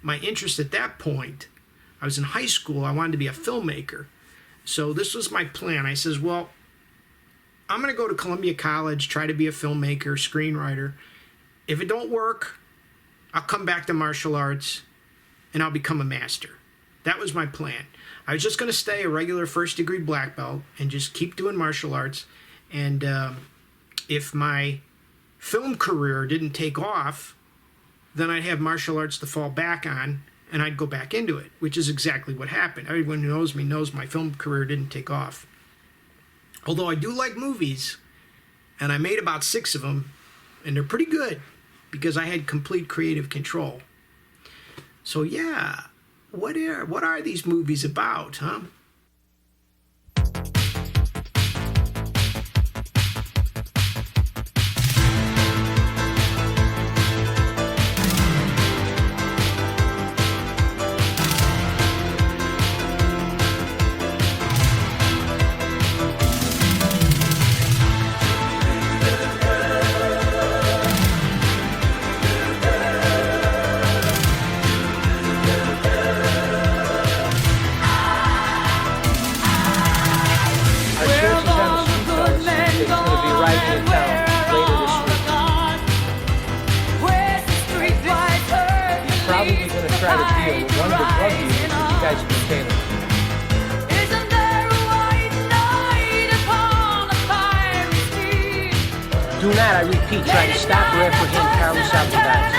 my interest at that point, I was in high school, I wanted to be a filmmaker. So this was my plan. I says, well, I'm going to go to Columbia College, try to be a filmmaker, screenwriter. If it don't work, I'll come back to martial arts and I'll become a master. That was my plan. I was just going to stay a regular first degree black belt and just keep doing martial arts. And if my film career didn't take off, then I'd have martial arts to fall back on and I'd go back into it, which is exactly what happened. Everyone who knows me knows my film career didn't take off. Although I do like movies, and I made about 6 of them, and they're pretty good because I had complete creative control. So yeah, what are these movies about, huh? Try to deal with one of the drug dealers that you guys have been tailing. Do not, I repeat, try to stop or apprehend Carlos Alvarez.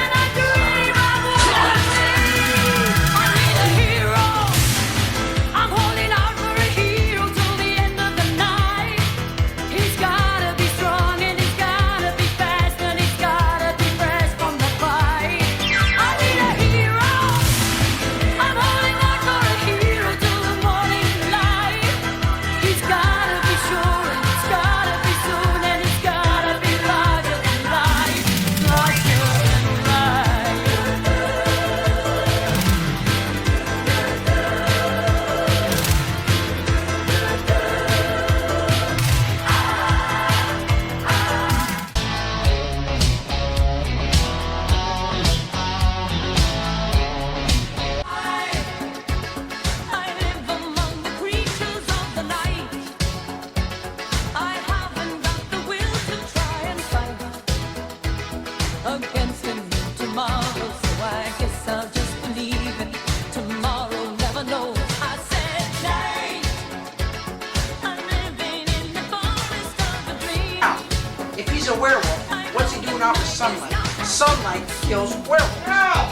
A werewolf. What's he doing out in the sunlight? Sunlight kills werewolves. No!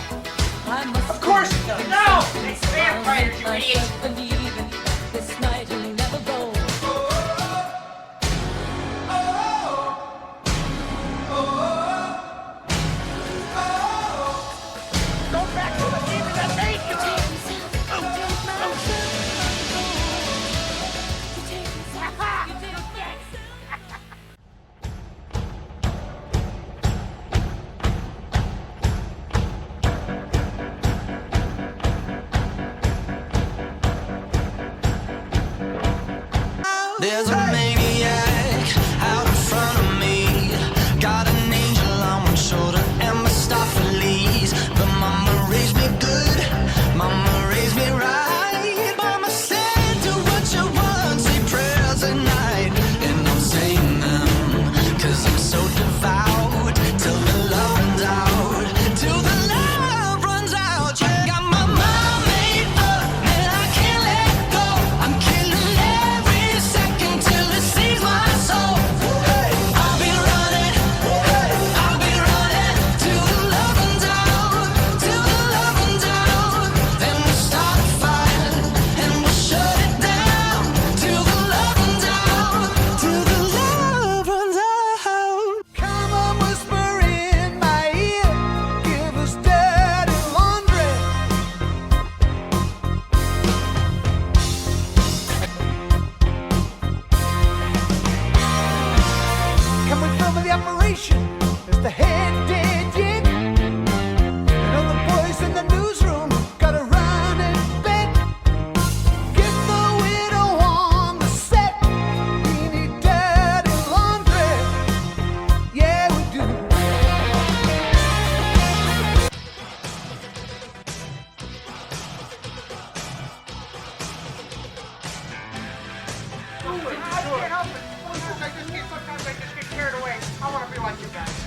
Of course it does. No! It's vampires, you idiot! bunch of guys.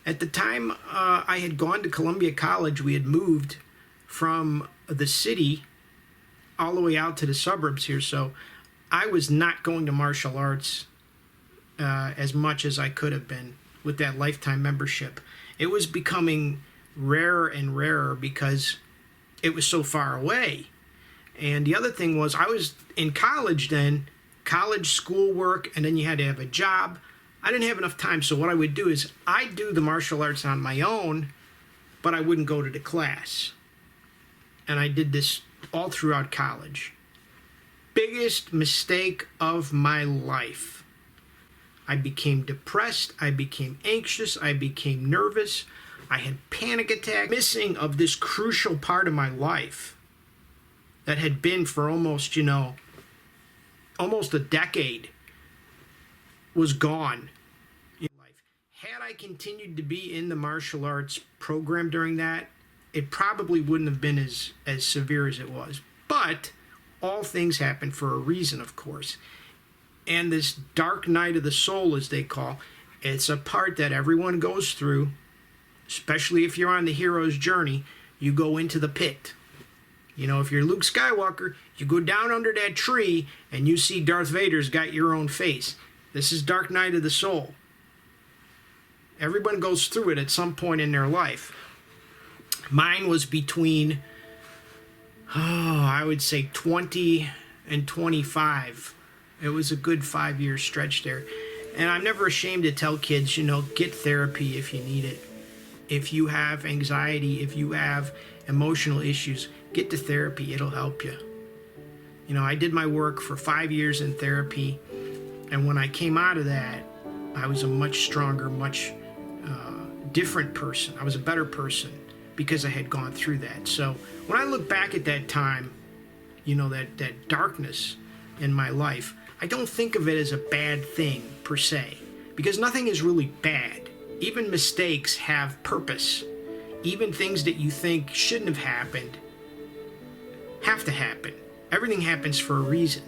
At the time I had gone to Columbia College, we had moved from the city all the way out to the suburbs here, so I was not going to martial arts as much as I could have been with that lifetime membership. It was becoming rarer and rarer because it was so far away. And the other thing was, I was in college then, college schoolwork, and then you had to have a job. I didn't have enough time, so what I would do is I'd do the martial arts on my own, but I wouldn't go to the class. And I did this all throughout college. Biggest mistake of my life. I became depressed, I became anxious, I became nervous, I had panic attacks, missing of this crucial part of my life that had been for almost, almost a decade was gone in life. Had I continued to be in the martial arts program during that, it probably wouldn't have been as severe as it was. But all things happen for a reason, of course. And this dark night of the soul, as they call, it's a part that everyone goes through, especially if you're on the hero's journey. You go into the pit. You know, if you're Luke Skywalker, you go down under that tree and you see Darth Vader's got your own face. This is Dark Night of the Soul. Everyone goes through it at some point in their life. Mine was between, I would say 20 and 25. It was a good 5-year stretch there. And I'm never ashamed to tell kids, you know, get therapy if you need it. If you have anxiety, if you have emotional issues, get to therapy. It'll help you. You know, I did my work for 5 years in therapy. And when I came out of that, I was a much stronger, much different person. I was a better person because I had gone through that. So when I look back at that time, you know, that darkness in my life, I don't think of it as a bad thing per se, because nothing is really bad. Even mistakes have purpose. Even things that you think shouldn't have happened have to happen. Everything happens for a reason.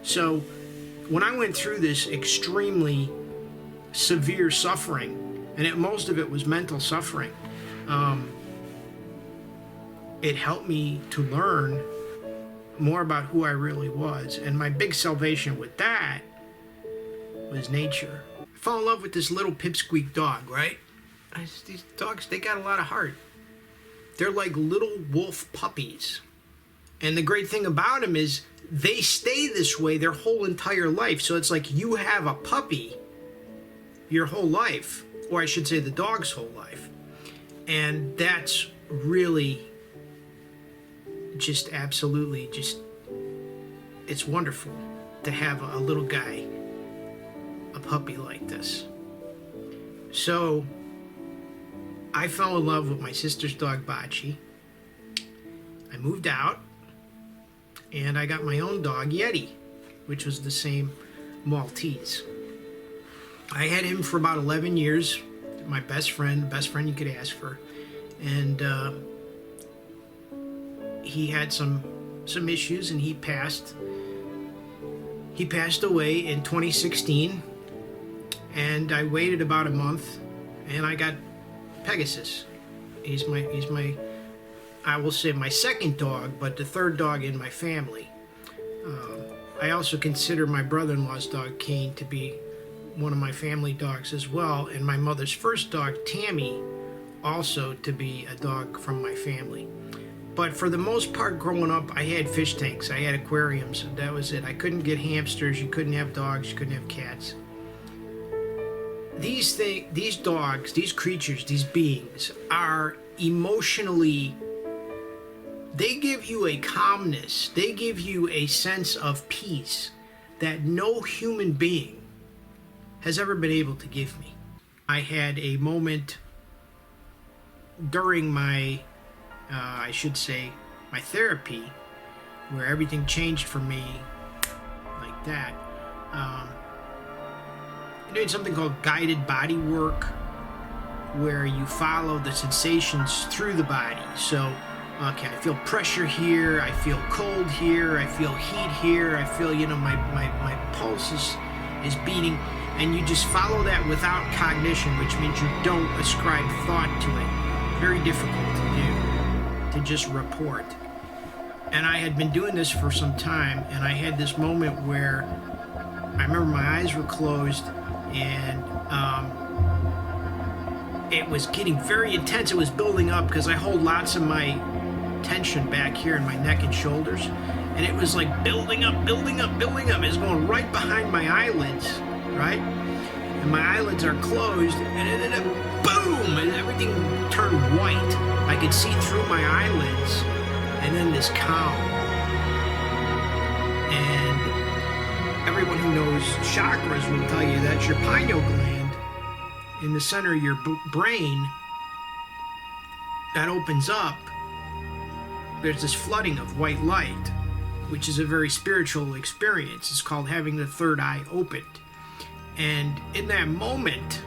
So when I went through this extremely severe suffering, and most of it was mental suffering, it helped me to learn more about who I really was. And my big salvation with that was nature. I fell in love with this little pipsqueak dog, right? These dogs, they got a lot of heart. They're like little wolf puppies. And the great thing about them is they stay this way their whole entire life. So it's like you have a puppy your whole life, or I should say the dog's whole life. And that's really just absolutely just, it's wonderful to have a little guy, a puppy like this. So I fell in love with my sister's dog, Bachi. I moved out and I got my own dog, Yeti, which was the same Maltese. I had him for about 11 years, my best friend, the best friend you could ask for. And he had some issues and he passed away in 2016. And I waited about a month and I got Pegasus. He's my I will say my second dog, but the third dog in my family. I also consider my brother-in-law's dog, Kane, to be one of my family dogs as well, and my mother's first dog, Tammy, also to be a dog from my family. But for the most part, growing up, I had fish tanks, I had aquariums, and that was it. I couldn't get hamsters, you couldn't have dogs, you couldn't have cats. These dogs, these creatures, these beings are emotionally, they give you a calmness, they give you a sense of peace that no human being has ever been able to give me. I had a moment during my, I should say, my therapy, where everything changed for me like that. I'm doing something called guided body work, where you follow the sensations through the body. So, okay, I feel pressure here, I feel cold here, I feel heat here, I feel, you know, my pulse is beating, and you just follow that without cognition, which means you don't ascribe thought to it. Very difficult to do, to just report. And I had been doing this for some time, and I had this moment where I remember my eyes were closed, and it was getting very intense. It was building up because I hold lots of my tension back here in my neck and shoulders, and it was like building up, building up, building up. It's going right behind my eyelids, right? And my eyelids are closed, and then boom, and everything turned white. I could see through my eyelids, and then this calm. And everyone who knows chakras will tell you that's your pineal gland in the center of your brain that opens up. There's this flooding of white light, which is a very spiritual experience. It's called having the third eye opened. And in that moment,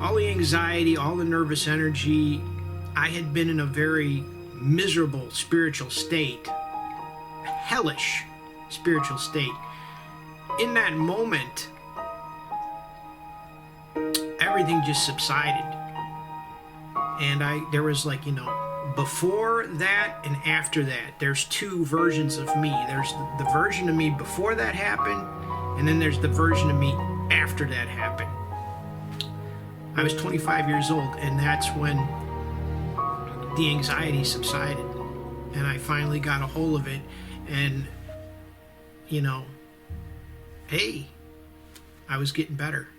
all the anxiety, all the nervous energy, I had been in a very miserable spiritual state, a hellish spiritual state. in that moment, everything just subsided. And there was like, before that and after that, there's two versions of me. There's the version of me before that happened, and then there's the version of me after that happened. I was 25 years old, and that's when the anxiety subsided, and I finally got a hold of it, and hey, I was getting better.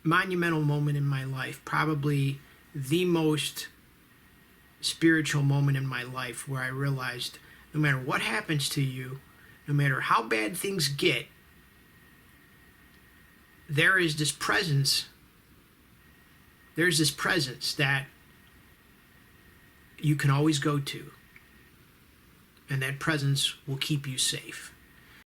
Monumental moment in my life, probably the most spiritual moment in my life, where I realized no matter what happens to you, no matter how bad things get, there's this presence that you can always go to, and that presence will keep you safe.